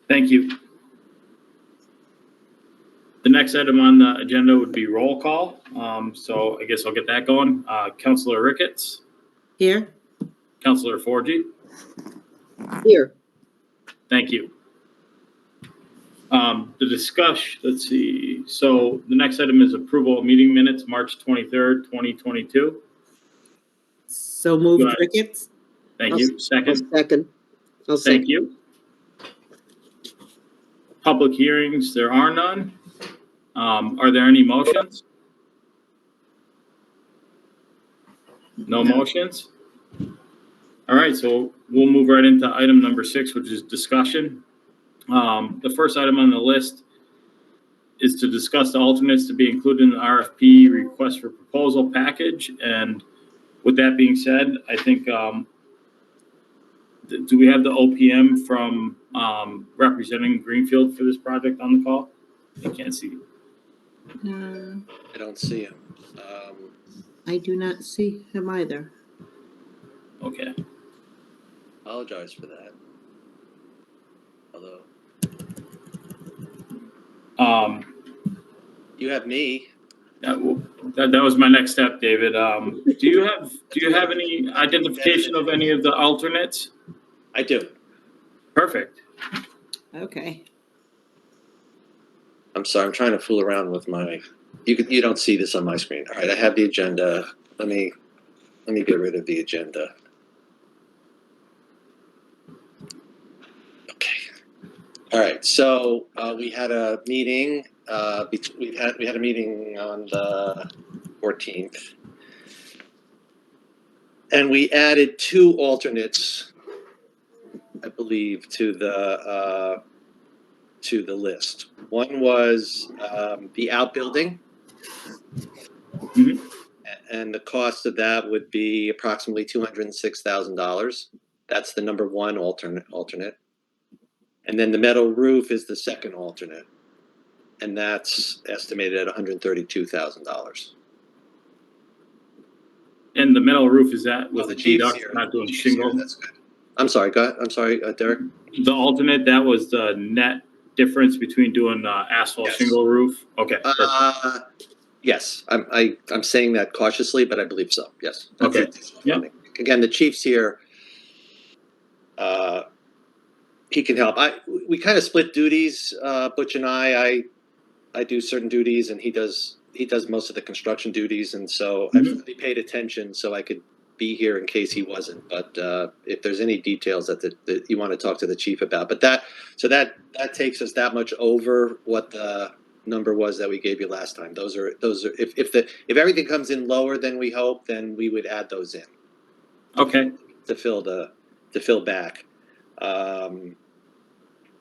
Thank you. The next item on the agenda would be roll call. So I guess I'll get that going. Councilor Ricketts, Here. Councilor Forgy. Here. Thank you. The discussion, let's see. So the next item is approval of meeting minutes, March 23rd, 2022. So moved, Ricketts. Thank you. Second. I'll second. Thank you. Public hearings, there are none. Are there any motions? No motions? All right, so we'll move right into item number 6, which is discussion. The first item on the list is to discuss the alternates to be included in the RFP request for proposal package. And with that being said, I think, do we have the OPM from representing Greenfield for this project on the call? I can't see. I don't see him. I do not see him either. Okay. Apologize for that. Although you have me. That was my next step, David. Do you have any identification of any of the alternates? I do. Perfect. Okay. I'm sorry. I'm trying to fool around with my. You don't see this on my screen. All right. I have the agenda. Let me get rid of the agenda. Okay. All right. So we had a meeting. We had a meeting on the 14th, and we added 2 alternates, I believe, to the list. One was the outbuilding, and the cost of that would be approximately $206,000. That's the number 1 alternate. And then the metal roof is the second alternate, and that's estimated at $132,000. And the metal roof, is that with the the Chiefs deduct, here. not doing Chiefs shingle? here, that's good. I'm sorry. Go ahead. I'm sorry, Derek. The alternate, that was the net difference between doing asphalt Yes. shingle roof? Okay. Yes, I'm saying that cautiously, but I believe so. Yes. That's Okay. it. Yeah. Again, the Chiefs here. He can help. We kind of split duties. Butch and I do certain duties, and he does most of the construction duties, and so I really paid attention so I could be here in case he wasn't. But if there's any details that you want to talk to the chief about, but that takes us that much over what the number was that we gave you last time. Those are if everything comes in lower than we hope, then we would add those in. Okay. To fill back.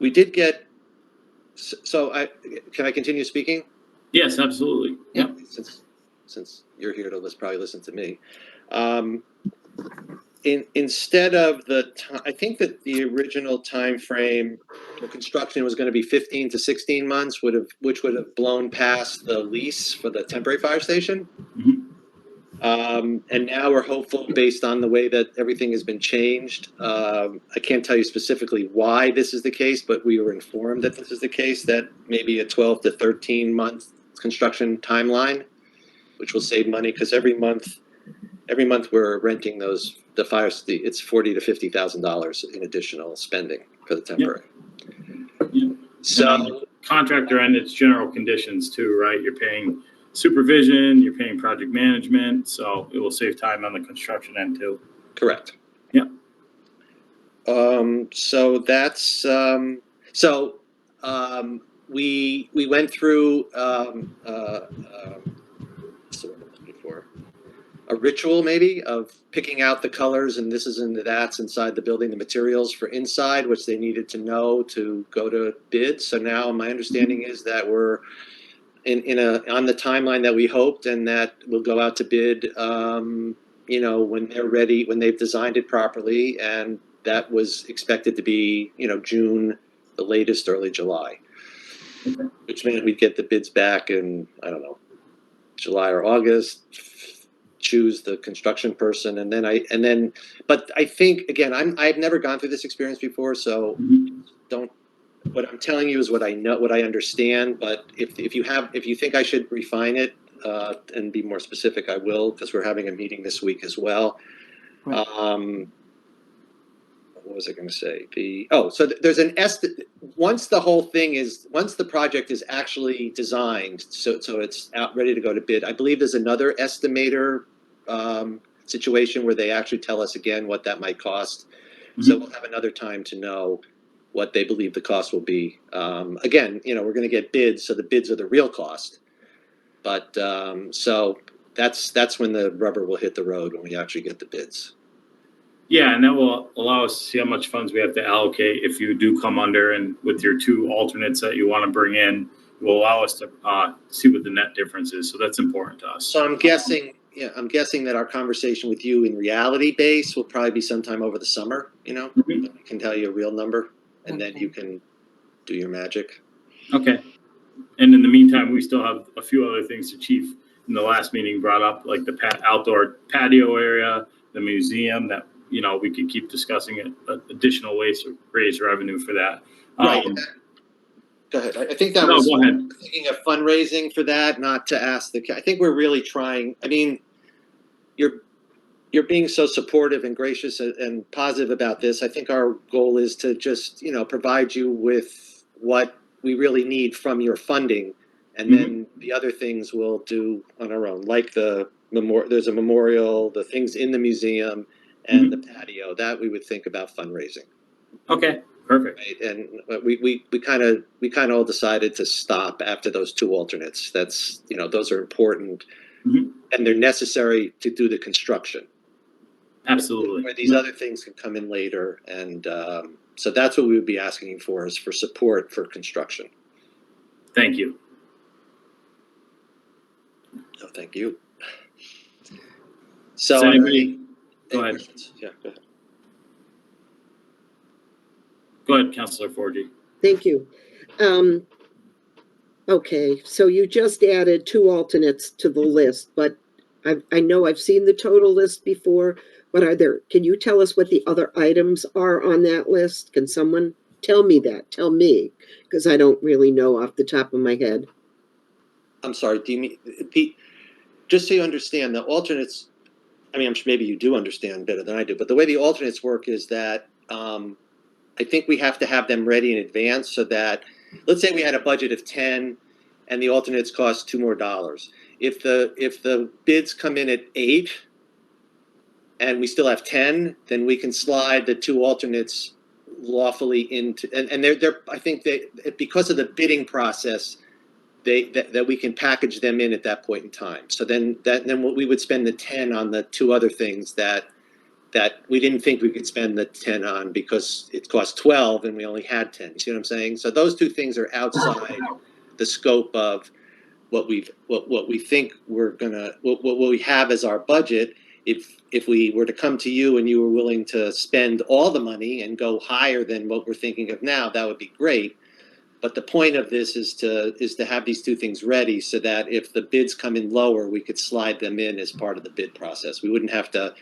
We did get. So can I continue speaking? Yes, absolutely. Yeah. Since you're here to probably listen to me. Instead of I think that the original time frame for construction was going to be 15 to 16 months, which would have blown past the lease for the temporary fire station. And now we're hopeful, based on the way that everything has been changed. I can't tell you specifically why this is the case, but we were informed that this is the case, that maybe a 12 to 13 month construction timeline, which will save money because every month we're renting the fire. It's $40,000 to $50,000 in additional spending for the temporary. Yep. So contractor end, it's general conditions too, right? You're paying supervision, you're paying project management, so it will save time on the construction end too. Correct. Yeah. So that's we went through what's the word I'm looking for? A ritual maybe of picking out the colors and this is and that's inside the building, the materials for inside, which they needed to know to go to bid. So now my understanding is that we're on the timeline that we hoped, and that will go out to bid, when they're ready, when they've designed it properly, and that was expected to be, June, the latest, early July, which meant we'd get the bids back in, I don't know, July or August, choose the construction person, but I think, again, I've never gone through this experience before, so don't What I'm telling you is what I know, what I understand, but if you think I should refine it, and be more specific, I will, because we're having a meeting this week as well. Right. What was I gonna say? So there's an once the project is actually designed, so it's out, ready to go to bid, I believe there's another estimator, situation where they actually tell us again what that might cost. So we'll have another time to know what they believe the cost will be. Again, we're gonna get bids, so the bids are the real cost. But, so that's when the rubber will hit the road, when we actually get the bids. Yeah, and that will allow us to see how much funds we have to allocate if you do come under, and with your two alternates that you want to bring in, will allow us to see what the net difference is. So that's important to us. So I'm guessing that our conversation with you in reality base will probably be sometime over the summer, Mhm. I can tell you a real number, and then you can do your magic. Okay. And in the meantime, we still have a few other things the chief in the last meeting brought up, like the outdoor patio area, the museum, that we could keep discussing it, additional ways to raise revenue for that. Right. Go ahead. I think that No, was go ahead. thinking of fundraising for that, not to ask I think we're really trying. I mean, you're being so supportive and gracious and positive about this. I think our goal is to just, provide you with what we really need from your funding, and then the other things we'll do on our own, like there's a memorial, the things in the museum, and the patio that we would think about fundraising. Okay, perfect. Right, and we kind of all decided to stop after those two alternates. That's those are important, and they're necessary to do the construction. Absolutely. Where these other things can come in later, and so that's what we would be asking you for, is for support for construction. Thank you. No, thank you. So, Does anybody go ahead? Questions? Yeah, go ahead. Go ahead, Councilor Forgy. Thank you. Okay, so you just added two alternates to the list, but I know I've seen the total list before, but can you tell us what the other items are on that list? Can someone tell me that? Tell me, because I don't really know off the top of my head. I'm sorry, do you mean, just so you understand, the alternates, I mean, I'm sure maybe you do understand better than I do, but the way the alternates work is that I think we have to have them ready in advance, so that, let's say we had a budget of 10 and the alternates cost $2 more. If the bids come in at 8 and we still have 10, then we can slide the two alternates lawfully into, and they're I think because of the bidding process, that we can package them in at that point in time. So then we would spend the 10 on the two other things that we didn't think we could spend the 10 on, because it cost 12 and we only had 10. You see what I'm saying? So those two things are outside the scope of what we think what we have as our budget. If we were to come to you and you were willing to spend all the money and go higher than what we're thinking of now, that would be great. But the point of this is to have these two things ready, so that if the bids come in lower, we could slide them in as part of the bid process. We wouldn't have to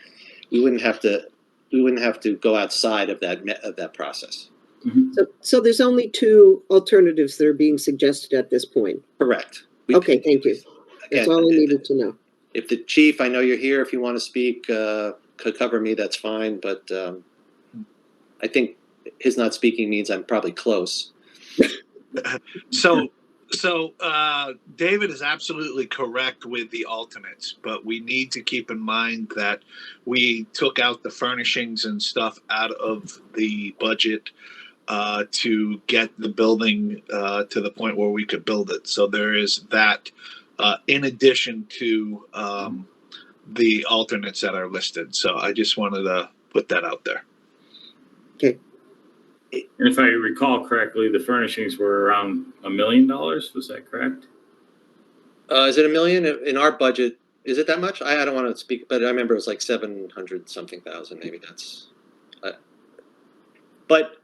go outside of that process. So there's only two alternatives that are being suggested at this point. Correct. Okay, thank you. That's all I needed to know. If the chief, I know you're here, if you want to speak, could cover me, that's fine. But I think his not speaking means I'm probably close. So David is absolutely correct with the alternates, but we need to keep in mind that we took out the furnishings and stuff out of the budget to get the building to the point where we could build it. So there is that in addition to the alternates that are listed. So I just wanted to put that out there. Okay. And if I recall correctly, the furnishings were around $1 million. Was that correct? Is it $1 million in our budget? Is it that much? I don't want to speak, but I remember it was like 700 something thousand. Maybe that's. But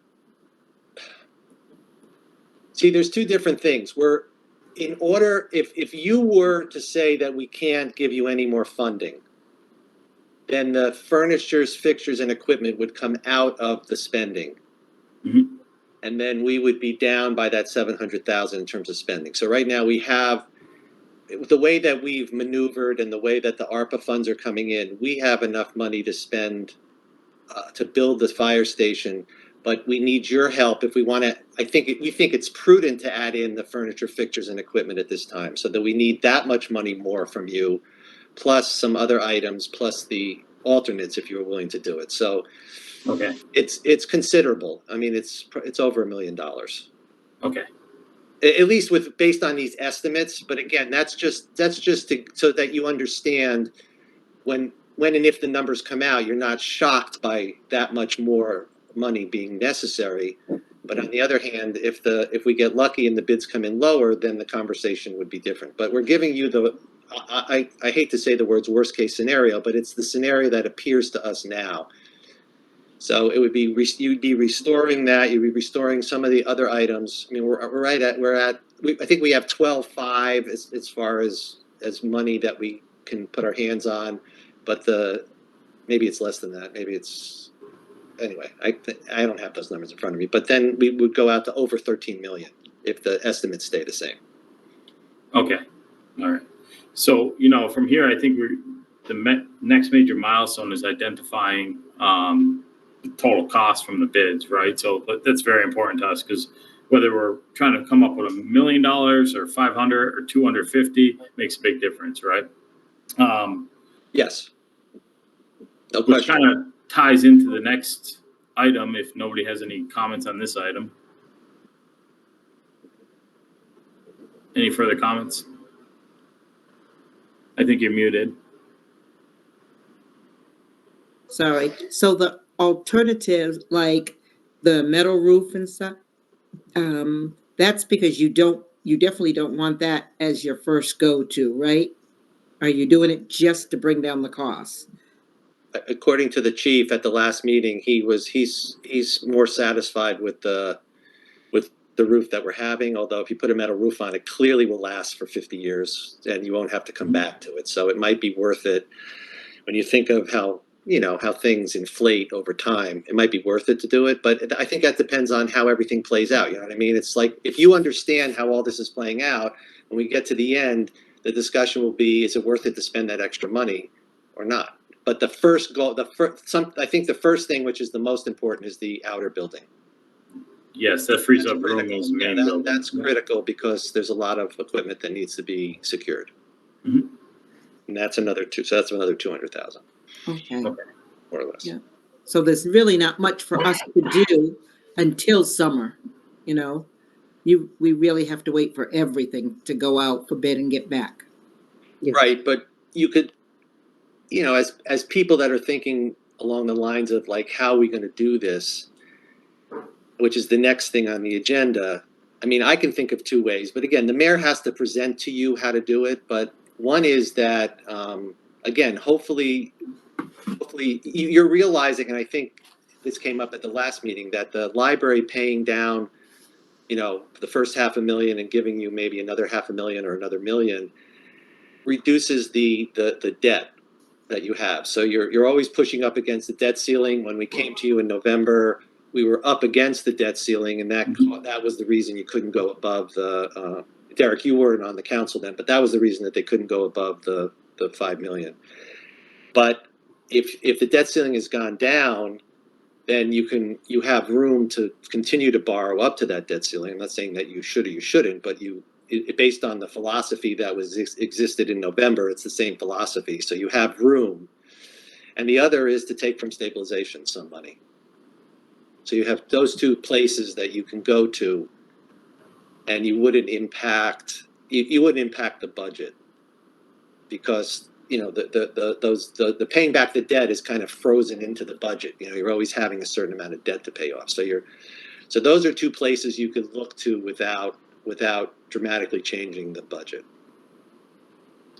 see, there's two different things. If you were to say that we can't give you any more funding, then the furnitures, fixtures, and equipment would come out of the spending. and then we would be down by that 700,000 in terms of spending. So right now we have, the way that we've maneuvered and the way that the ARPA funds are coming in, we have enough money to spend to build the fire station, but we need your help if we want to. We think it's prudent to add in the furniture, fixtures, and equipment at this time, so that we need that much money more from you, plus some other items, plus the alternates if you're willing to do it. So Okay, it's considerable. I mean, it's over $1 million. okay, At least based on these estimates. But again, that's just so that you understand when and if the numbers come out, you're not shocked by that much more money being necessary. But on the other hand, if we get lucky and the bids come in lower, then the conversation would be different. But we're giving you I hate to say the words worst case scenario, but it's the scenario that appears to us now. So it would be you'd be restoring that. You'd be restoring some of the other items. I mean, I think we have 12.5 as far as money that we can put our hands on, but maybe it's less than that. Maybe it's anyway. I don't have those numbers in front of me. But then we would go out to over 13 million if the estimates stay the same. okay, all right. So, you know, from here, I think next major milestone is identifying the total cost from the bids, right? So that's very important to us, because whether we're trying to come up with $1 million or 500 or 250 makes a big difference, right? Yes. No Which question. kind of ties into the next item, if nobody has any comments on this item. Any further comments? I think you're muted. Sorry. So the alternative, like the metal roof and stuff, that's because you definitely don't want that as your first go-to, right? Are you doing it just to bring down the cost? According to the chief at the last meeting, he's more satisfied with the roof that we're having. Although if you put a metal roof on, it clearly will last for 50 years, and you won't have to come back to it. So it might be worth it when you think of how things inflate over time. It might be worth it to do it, but I think that depends on how everything plays out. You know what I mean? It's like if you understand how all this is playing out, when we get to the end, the discussion will be: is it worth it to spend that extra money or not? But the first goal, I think the first thing, which is the most important, is the outer building. Yes, that frees That's up room critical. as the main Yeah, building. that's critical because there's a lot of equipment that needs to be secured. Mhm. And that's another 200,000, Okay. Okay. more or less. Yeah. So there's really not much for us to do until summer, you know? We really have to wait for everything to go out for bid and get back. Yeah. Right, but you could, as people that are thinking along the lines of like, how are we going to do this, which is the next thing on the agenda. I mean, I can think of two ways, but again, the mayor has to present to you how to do it. But one is that, again, hopefully you're realizing, and I think this came up at the last meeting, that the library paying down, the first $500,000 and giving you maybe another $500,000 or another $1 million reduces the debt that you have. So you're always pushing up against the debt ceiling. When we came to you in November, we were up against the debt ceiling, and that was the reason you couldn't go above the. Derek, you weren't on the council then, but that was the reason that they couldn't go above the $5 million. But if the debt ceiling has gone down, then you have room to continue to borrow up to that debt ceiling. I'm not saying that you should or you shouldn't, but based on the philosophy that existed in November, it's the same philosophy. So you have room. And the other is to take from stabilization some money. So you have those two places that you can go to, and you wouldn't impact the budget, because the paying back the debt is kind of frozen into the budget. You're always having a certain amount of debt to pay off. So those are two places you could look to without dramatically changing the budget.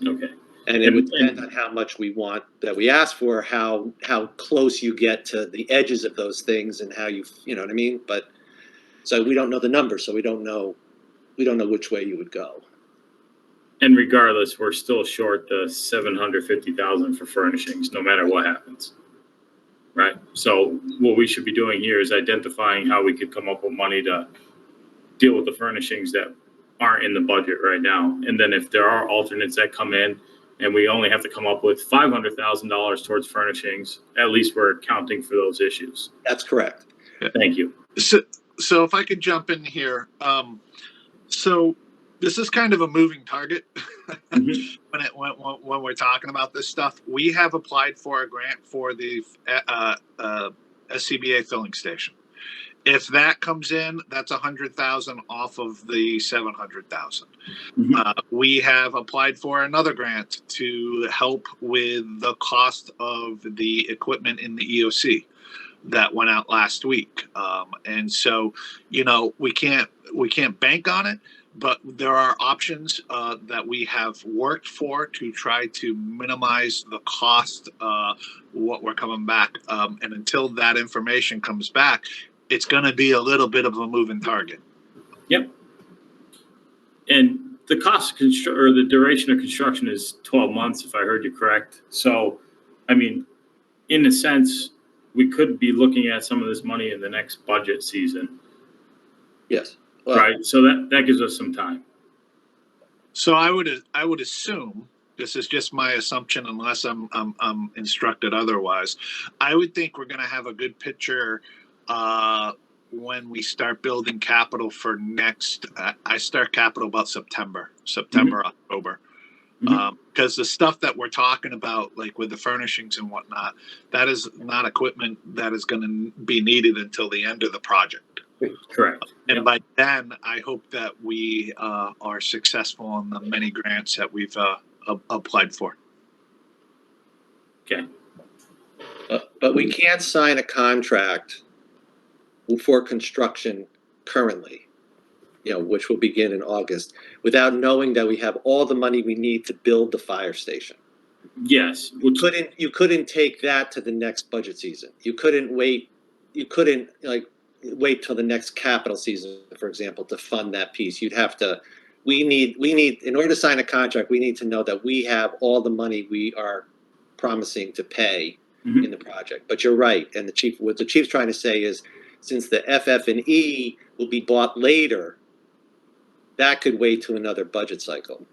Okay. And it would depend on how much we want that we ask for, how close you get to the edges of those things, and how you know what I mean. But so we don't know the number, so we don't know which way you would go. And regardless, we're still short the $750,000 for furnishings, no matter what happens. right? So what we should be doing here is identifying how we could come up with money to deal with the furnishings that aren't in the budget right now. And then if there are alternates that come in and we only have to come up with $500,000 towards furnishings, at least we're accounting for those issues. That's correct. Thank you. So if I could jump in here, so this is kind of a moving target Mhm. when we're talking about this stuff. We have applied for a grant for the SCBA filling station. If that comes in, that's 100,000 off of the 700,000. Mhm. We have applied for another grant to help with the cost of the equipment in the EOC that went out last week. And so, we can't bank on it, but there are options that we have worked for to try to minimize the cost, what we're coming back. And until that information comes back, it's going to be a little bit of a moving target. Yep. And the cost of or the duration of construction is 12 months, if I heard you correct. So, I mean, in a sense, we could be looking at some of this money in the next budget season, Yes. Well, right? So that gives us some time. So I would assume, this is just my assumption unless I'm instructed otherwise, I would think we're going to have a good picture when we start building capital for next. I start capital about September, October. Because the stuff that we're talking about, like with the furnishings and whatnot, that is not equipment that is going to be needed until the end of the project. Correct. And Yep. by then, I hope that we are successful in the many grants that we've applied for. Okay. but we can't sign a contract for construction currently, which will begin in August, without knowing that we have all the money we need to build the fire station. Yes. Which, You couldn't take that to the next budget season. You couldn't wait till the next capital season, for example, to fund that piece. We need, in order to sign a contract, we need to know that we have all the money we are promising to pay Mhm. in the project. But you're right. And what the chief's trying to say is, since the FF&E will be bought later, that could wait to another budget cycle.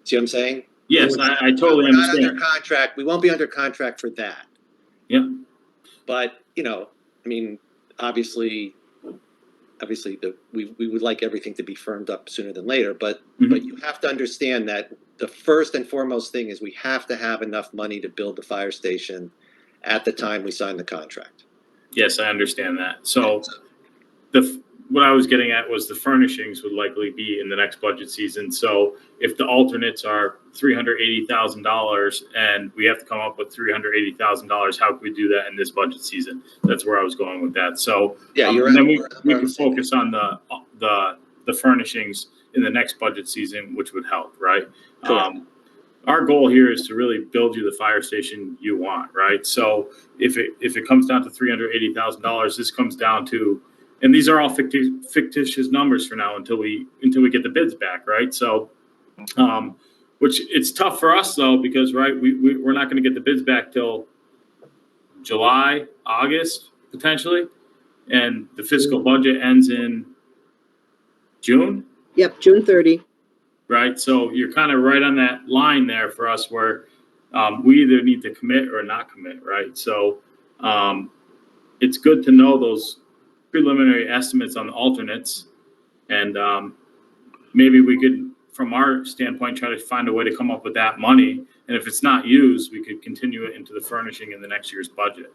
See what I'm saying? yes, I totally We're not understand. under contract. We won't be under contract for that. Yeah. But, obviously we would like everything to be firmed up sooner than later, but you have to understand that the first and foremost thing is we have to have enough money to build the fire station at the time we sign the contract. Yes, I understand that. So what I was getting at was the furnishings would likely be in the next budget season. So if the alternates are $380,000 and we have to come up with $380,000, how can we do that in this budget season? That's where I was going with that. So Yeah, you're and then right. we can focus on the furnishings in the next budget season, which would help, right? Our goal here is to really build you the fire station you want, right? So if it comes down to $380,000, this comes down to, and these are all fictitious numbers for now until we get the bids back, right? So, which it's tough for us though, because right, we're not going to get the bids back till July, August potentially, and the fiscal budget ends in June. Yep, June 30. Right, so you're kind of right on that line there for us where we either need to commit or not commit, right? So it's good to know those preliminary estimates on the alternates, and maybe we could, from our standpoint, try to find a way to come up with that money. And if it's not used, we could continue it into the furnishing in the next year's budget.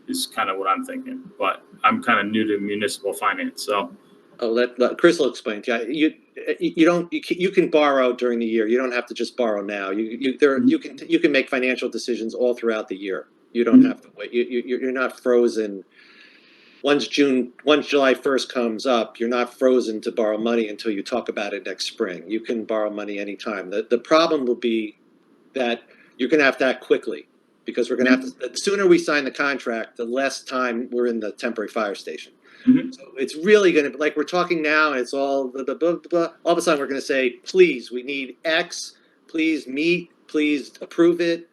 Is kind of what I'm thinking. But I'm kind of new to municipal finance, so. Oh, let Chris will explain to you. You can borrow during the year. You don't have to just borrow now. You can make financial decisions all throughout the year. You don't have to wait. You're not frozen. Once July 1st comes up, you're not frozen to borrow money until you talk about it next spring. You can borrow money anytime. The problem will be that you're going to have to act quickly, because we're going to have to. The sooner we sign the contract, the less time we're in the temporary fire station. So it's really going to, like, we're talking now, and it's all blah, blah, blah, blah. All of a sudden, we're going to say, please, we need X. Please meet. Please approve it.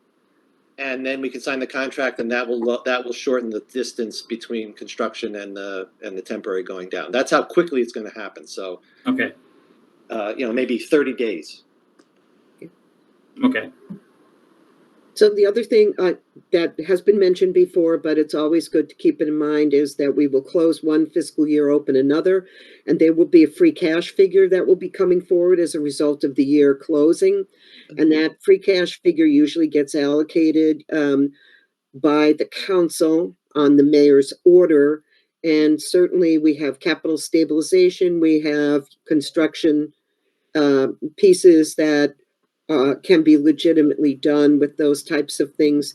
and then we can sign the contract, and that will shorten the distance between construction and the temporary going down. That's how quickly it's going to happen. So, Okay, maybe 30 days. okay. So the other thing that has been mentioned before, but it's always good to keep it in mind, is that we will close one fiscal year, open another, and there will be a free cash figure that will be coming forward as a result of the year closing. And that free cash figure usually gets allocated by the council on the mayor's order. And certainly we have capital stabilization, we have construction pieces that can be legitimately done with those types of things.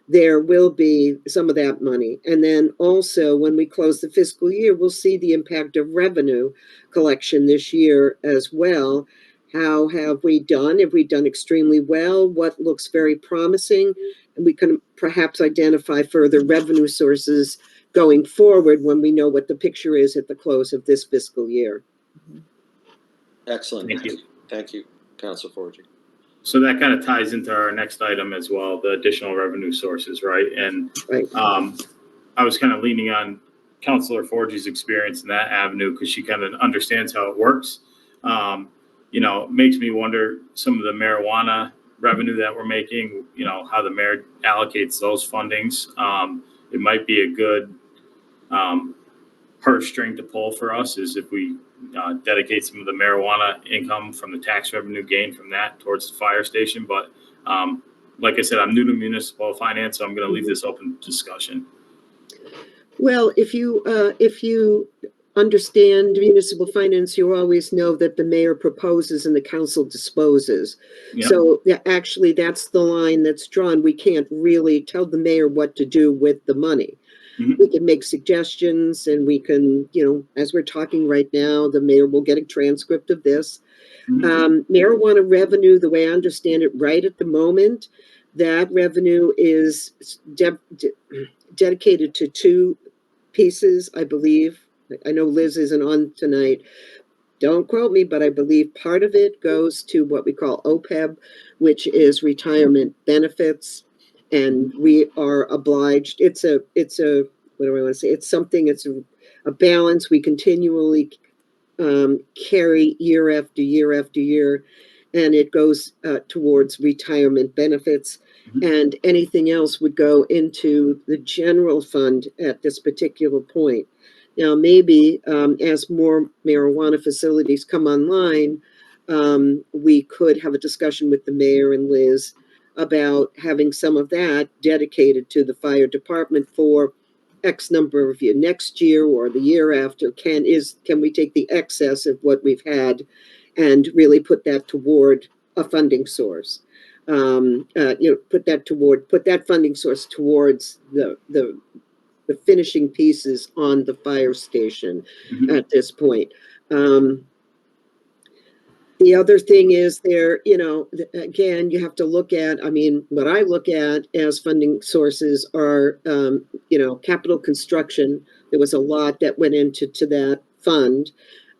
There will be some of that money. And then also when we close the fiscal year, we'll see the impact of revenue collection this year as well. How have we done? Have we done extremely well? What looks very promising? And we can perhaps identify further revenue sources going forward when we know what the picture is at the close of this fiscal year. Excellent. Thank you. Thank you, Councilor Forgy. So that kind of ties into our next item as well, the additional revenue sources, right? And Right. I was kind of leaning on Councilor Forgy's experience in that avenue because she kind of understands how it works. It makes me wonder some of the marijuana revenue that we're making, how the mayor allocates those fundings. It might be a good purse string to pull for us is if we dedicate some of the marijuana income from the tax revenue gain from that towards the fire station. But like I said, I'm new to municipal finance, so I'm going to leave this open to discussion. Well, if you understand municipal finance, you always know that the mayor proposes and the council disposes. Yep. So actually, that's the line that's drawn. We can't really tell the mayor what to do with the money. Mhm. We can make suggestions, and we can, as we're talking right now, the mayor will get a transcript of this. Mhm. Marijuana revenue, the way I understand it right at the moment, that revenue is dedicated to two pieces, I believe. I know Liz isn't on tonight. Don't quote me, but I believe part of it goes to what we call OPEB, which is retirement benefits. And we are obliged, it's a, what do I want to say? It's a balance we continually carry year after year after year. And it goes towards retirement benefits. And anything else would go into the general fund at this particular point. Now, maybe as more marijuana facilities come online, we could have a discussion with the mayor and Liz about having some of that dedicated to the fire department for X number of years, next year or the year after. Can we take the excess of what we've had and really put that toward a funding source? Put that funding source towards the finishing pieces on the fire station at this point. The other thing is again, you have to look at, what I look at as funding sources are, capital construction. There was a lot that went into that fund.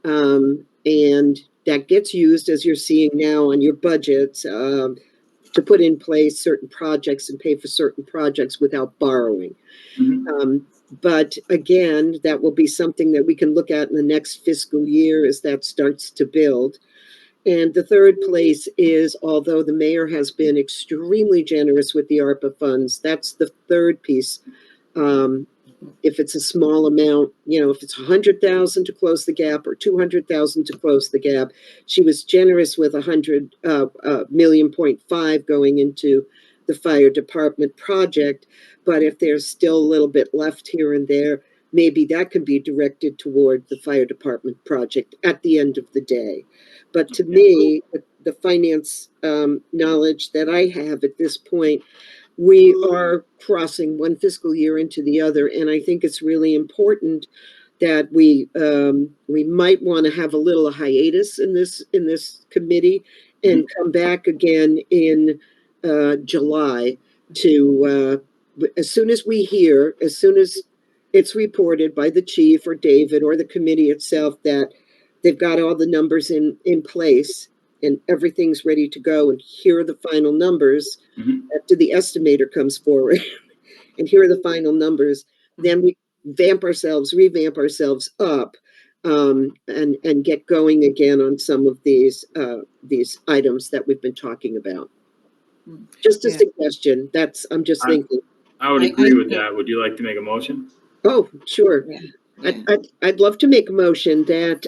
And that gets used, as you're seeing now on your budgets, to put in place certain projects and pay for certain projects without borrowing. But again, that will be something that we can look at in the next fiscal year as that starts to build. And the third place is, although the mayor has been extremely generous with the ARPA funds, that's the third piece. If it's a small amount, if it's 100,000 to close the gap or 200,000 to close the gap, she was generous with 100.5 million going into the fire department project. But if there's still a little bit left here and there, maybe that could be directed toward the fire department project at the end of the day. But to me, the finance knowledge that I have at this point, we are crossing one fiscal year into the other, and I think it's really important that we might want to have a little hiatus in this committee and come back again in July to as soon as it's reported by the chief or David or the committee itself that they've got all the numbers in place, and everything's ready to go, and here are the final numbers, Mhm. after the estimator comes forward, and here are the final numbers, then we revamp ourselves up, and get going again on some of these items that we've been talking about. Just a Yeah. suggestion. I'm just thinking. I would I- agree with I- that. Would you like to make a motion? Oh, sure. Yeah. I'd love to make a motion that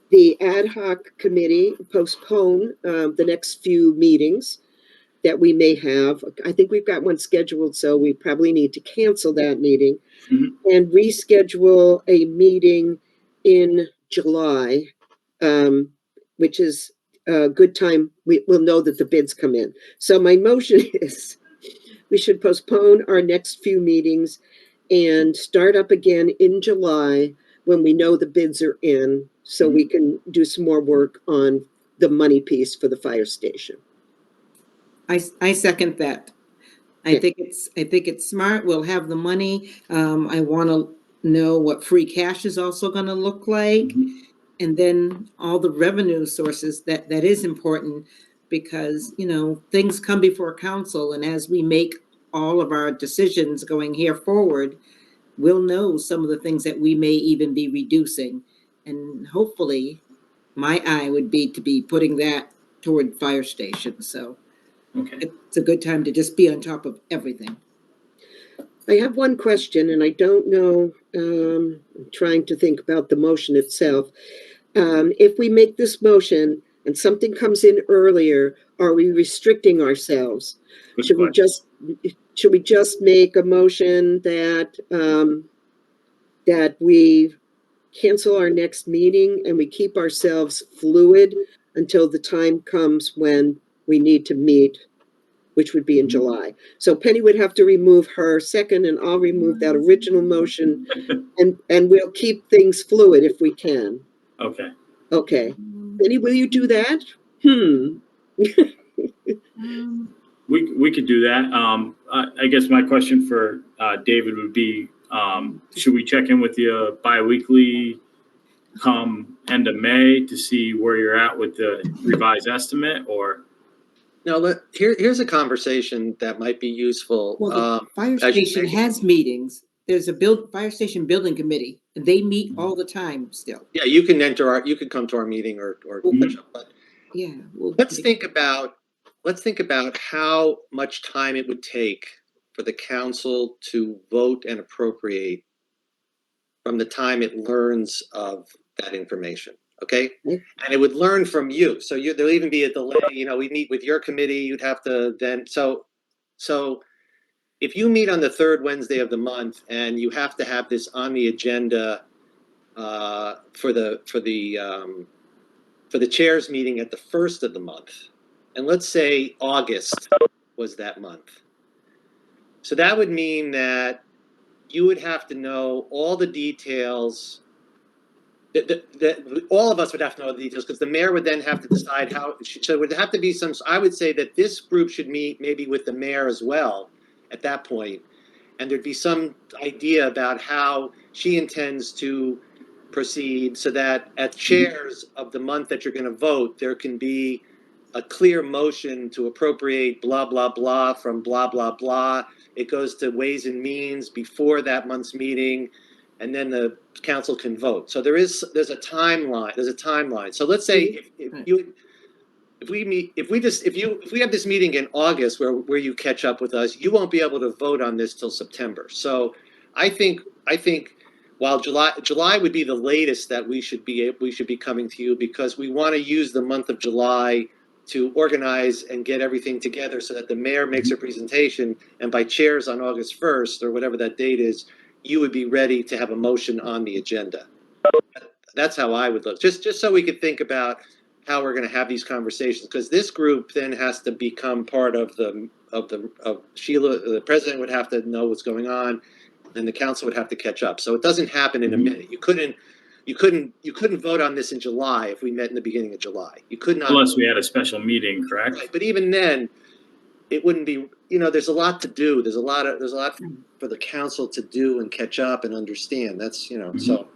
the ad hoc committee postpone the next few meetings that we may have. I think we've got one scheduled, so we probably need to cancel that meeting Mhm. and reschedule a meeting in July, which is a good time. We'll know that the bids come in. So my motion is we should postpone our next few meetings and start up again in July when we know the bids are in, so we can do some more work on the money piece for the fire station. I second that. I Okay. think it's smart. We'll have the money. I want to know what free cash is also going to look like. Mhm. And then all the revenue sources that is important, because, things come before council, and as we make all of our decisions going here forward, we'll know some of the things that we may even be reducing. And hopefully my eye would be to be putting that toward fire station. So Okay. it's a good time to just be on top of everything. I have one question, and I don't know, I'm trying to think about the motion itself. If we make this motion and something comes in earlier, are we restricting ourselves? Good Should we question. just make a motion that that we cancel our next meeting and we keep ourselves fluid until the time comes when we need to meet, which would be in July? So Penny would have to remove her second, and I'll remove that original motion, and we'll keep things fluid if we can. Okay. Okay. Penny, will you do that? We could do that. I guess my question for David would be, should we check in with you bi-weekly come end of May to see where you're at with the revised estimate, or? No, here's a conversation that might be useful. Well, the fire as you station mentioned- has meetings. There's a fire station building committee. They meet all the time still. Yeah, you can come to our meeting or catch up, but Yeah. let's think about how much time it would take for the council to vote and appropriate from the time it learns of that information. Okay. Yeah. And it would learn from you. So there'll even be a delay. We meet with your committee. You'd have to then, so if you meet on the third Wednesday of the month and you have to have this on the agenda for the chairs meeting at the first of the month, and let's say August was that month, so that would mean that you would have to know all the details. That all of us would have to know the details, because the mayor would then have to decide how. So it would have to be some. I would say that this group should meet maybe with the mayor as well at that point, and there'd be some idea about how she intends to proceed, so that at chairs of the month that you're going to vote, there can be a clear motion to appropriate blah blah blah from blah blah blah. It goes to Ways and Means before that month's meeting, and then the council can vote. So there's a timeline. So let's say if we have this meeting in August where you catch up with us, you won't be able to vote on this till September. So I think while July would be the latest that we should be coming to you, because we want to use the month of July to organize and get everything together so that the mayor makes a presentation, and by chairs on August 1st or whatever that date is, you would be ready to have a motion on the agenda. That's how I would look, just so we could think about how we're going to have these conversations, because this group then has to become part of Sheila. The president would have to know what's going on, and the council would have to catch up. So it doesn't happen in a minute. You couldn't vote on this in July if we met in the beginning of July. You could not, Unless we had a special meeting, correct? right? But even then, it wouldn't be. There's a lot to do. There's a lot for the council to do and catch up and understand. That's so.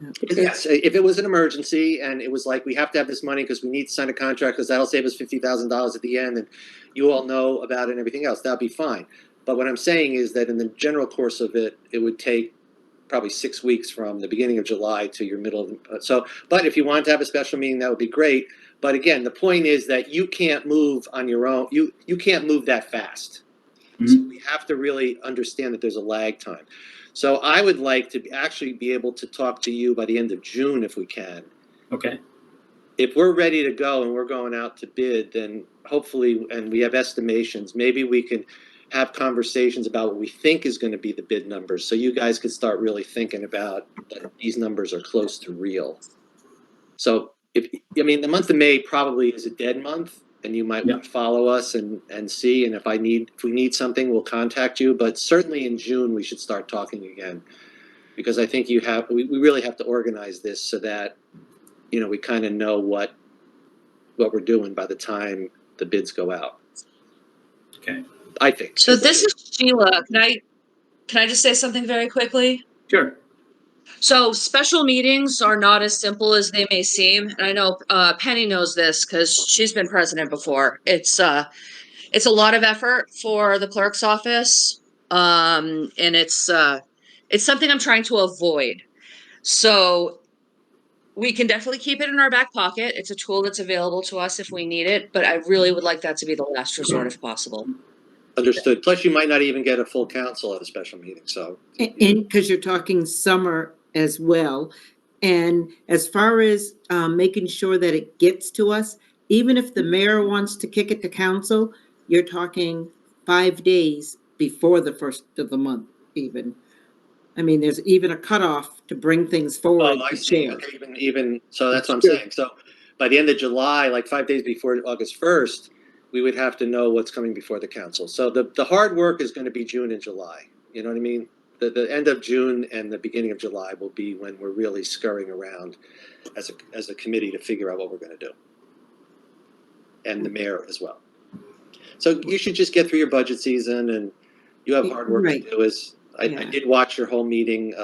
Okay. Yes, if it was an emergency and it was like, we have to have this money because we need to sign a contract because that'll save us $50,000 at the end and you all know about it and everything else, that'd be fine. But what I'm saying is that in the general course of it, it would take probably 6 weeks from the beginning of July to your middle of, but if you wanted to have a special meeting, that would be great. But again, the point is that you can't move on your own. You can't move that fast. So we have to really understand that there's a lag time. So I would like to actually be able to talk to you by the end of June if we can. Okay. If we're ready to go and we're going out to bid, then hopefully, and we have estimations, maybe we can have conversations about what we think is going to be the bid numbers. So you guys could start really thinking about that these numbers are close to real. So the month of May probably is a dead month and you might want to follow us and see. And if we need something, we'll contact you. But certainly in June, we should start talking again. Because I think we really have to organize this so that, we kind of know what we're doing by the time the bids go out. Okay. I think. So this is Sheila. Can I just say something very quickly? Sure. So special meetings are not as simple as they may seem. And I know Penny knows this because she's been president before. It's a lot of effort for the clerk's office. And it's something I'm trying to avoid. So we can definitely keep it in our back pocket. It's a tool that's available to us if we need it, but I really would like that to be the last resort if possible. Understood. Plus, you might not even get a full council at a special meeting. So, And because you're talking summer as well. And as far as making sure that it gets to us, even if the mayor wants to kick it to council, you're talking 5 days before the first of the month, even. I mean, there's even a cutoff to bring things forward. I to see. chair. Okay, even so, that's what I'm Sure. saying. So, by the end of July, like 5 days before August 1st, we would have to know what's coming before the council. So the hard work is going to be June and July. You know what I mean? The end of June and the beginning of July will be when we're really scurrying around as a committee to figure out what we're going to do, and the mayor as well. So you should just get through your budget season, and you have hard work Right. to do. I did watch your whole meeting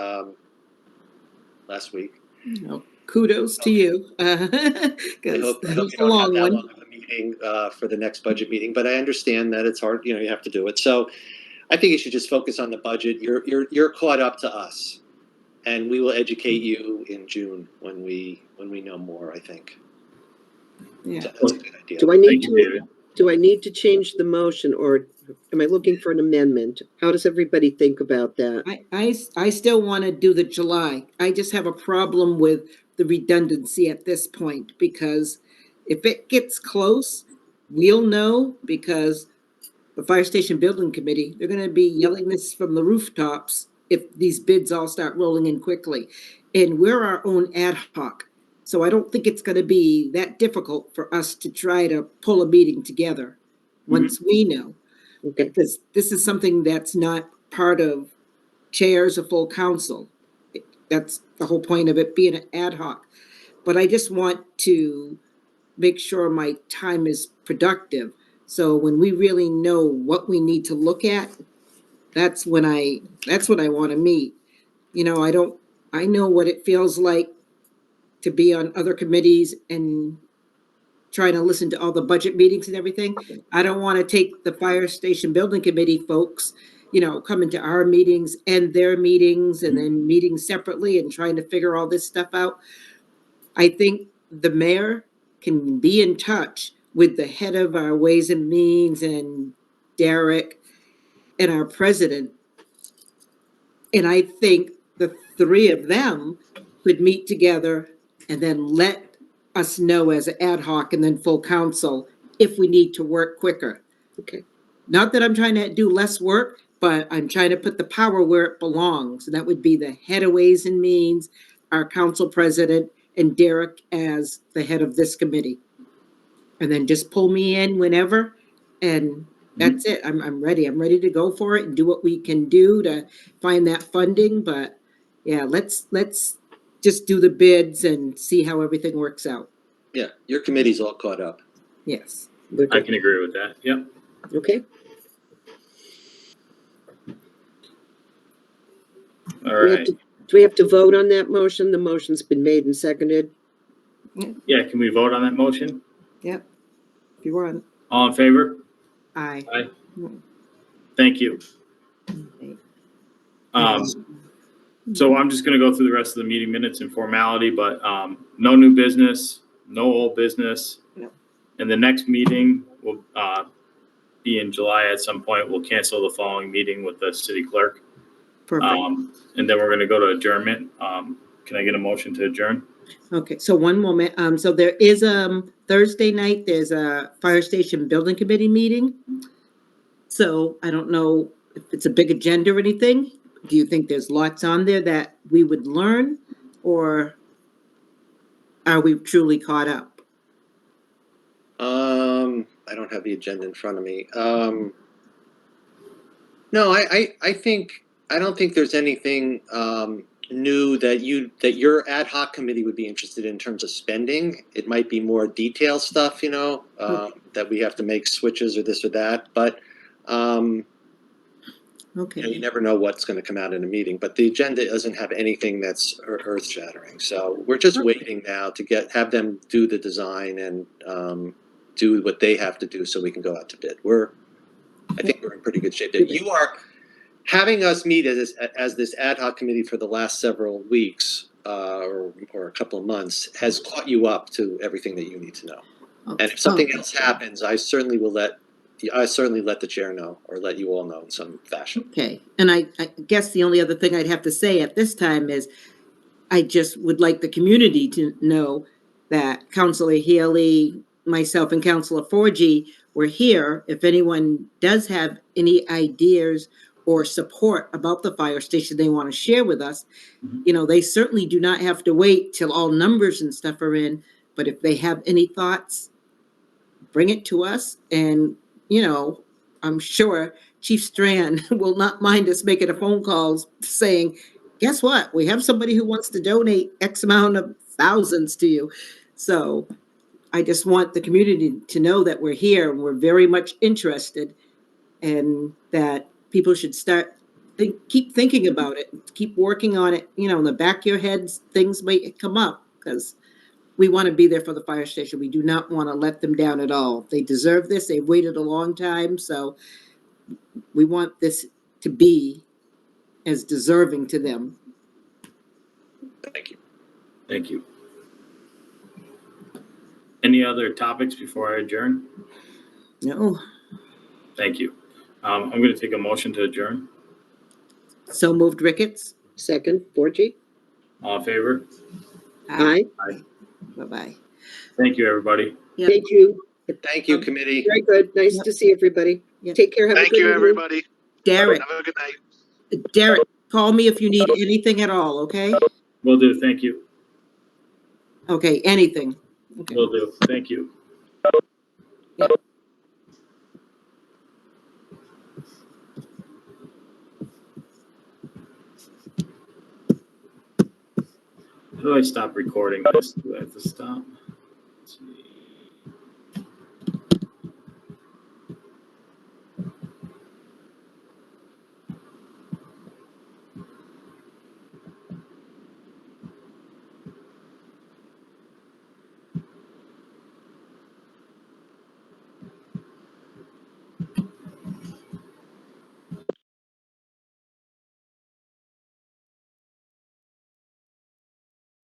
last week. No, kudos to you. I Because hope that you was a don't have long that one. long of a meeting for the next budget meeting, but I understand that it's hard. You have to do it. So I think you should just focus on the budget. You're caught up to us, and we will educate you in June when we know more. I think. Yeah. So that's a good idea. Do I need Thank you, David. to change the motion, or am I looking for an amendment? How does everybody think about that? I still want to do the July. I just have a problem with the redundancy at this point, because if it gets close, we'll know, because the Fire Station Building Committee, they're going to be yelling this from the rooftops if these bids all start rolling in quickly. And we're our own ad hoc. So I don't think it's going to be that difficult for us to try to pull a meeting together once we know. Okay. Because this is something that's not part of chairs or full council. That's the whole point of it being an ad hoc. But I just want to make sure my time is productive. So when we really know what we need to look at, that's when I want to meet. I know what it feels like to be on other committees and trying to listen to all the budget meetings and everything. I don't want to take the Fire Station Building Committee folks, coming to our meetings and their meetings and then meeting separately and trying to figure all this stuff out. I think the mayor can be in touch with the head of our Ways and Means and Derek and our president. And I think the three of them could meet together and then let us know as an ad hoc and then full council if we need to work quicker. Okay. Not that I'm trying to do less work, but I'm trying to put the power where it belongs. And that would be the head of Ways and Means, our council president, and Derek as the head of this committee. And then just pull me in whenever, and that's it. I'm ready. I'm ready to go for it and do what we can do to find that funding. But yeah, let's just do the bids and see how everything works out. Yeah, your committee's all caught up. Yes. I can agree with that. Yep. Okay. All right. Do we have to vote on that motion? The motion's been made and seconded. Yeah, can we vote on that motion? Yep. If you want. All in favor? Aye. Aye. Thank you. Okay. So I'm just gonna go through the rest of the meeting minutes and formality, but, no new business, no old business. No. And the next meeting will, be in July at some point. We'll cancel the following meeting with the city clerk. Perfect. And then we're gonna go to adjournment. Can I get a motion to adjourn? Okay, so one moment. So there is, Thursday night, there's a fire station building committee meeting. So I don't know if it's a big agenda or anything. Do you think there's lots on there that we would learn? Or are we truly caught up? I don't have the agenda in front of me. No, I think, I don't think there's anything, new that your ad hoc committee would be interested in terms of spending. It might be more detailed stuff, that we have to make switches or this or that, but, you Okay, never know what's gonna come out in a meeting, but the agenda doesn't have anything that's earth shattering. So we're just waiting now to have them do the design and, do what they have to do so we can go out to bid. I think we're in pretty good shape. You are having us meet as this ad hoc committee for the last several weeks, or a couple of months has caught you up to everything that you need to know. And if something else happens, I certainly let the chair know or let you all know in some fashion. okay. And I guess the only other thing I'd have to say at this time is I just would like the community to know that Councilor Healy, myself, and Councilor Forgy were here. If anyone does have any ideas or support about the fire station they want to share with us, they certainly do not have to wait till all numbers and stuff are in. But if they have any thoughts, bring it to us. And, I'm sure Chief Strand will not mind us making a phone call saying, guess what? We have somebody who wants to donate X amount of thousands to you. So I just want the community to know that we're here and we're very much interested, and that people should keep thinking about it, keep working on it. In the back of your heads, things might come up because we want to be there for the fire station. We do not want to let them down at all. They deserve this. They've waited a long time. So we want this to be as deserving to them. Thank you. Thank you. Any other topics before I adjourn? No. Thank you. I'm going to take a motion to adjourn. So moved, Ricketts. Second, Forgy? All in favor? Aye. Bye-bye. Thank you, everybody. Yep. Thank you. Thank you, committee. Very good. Nice Yep. to see everybody. Yep. Take care. Have a Thank good you, evening. everybody. Derek, Have a good night. Derek, call me if you need anything at all, okay? Will do. Thank you. Okay, anything. Okay. Will do. Thank you. Yep. How do I stop recording this? Do I have to stop?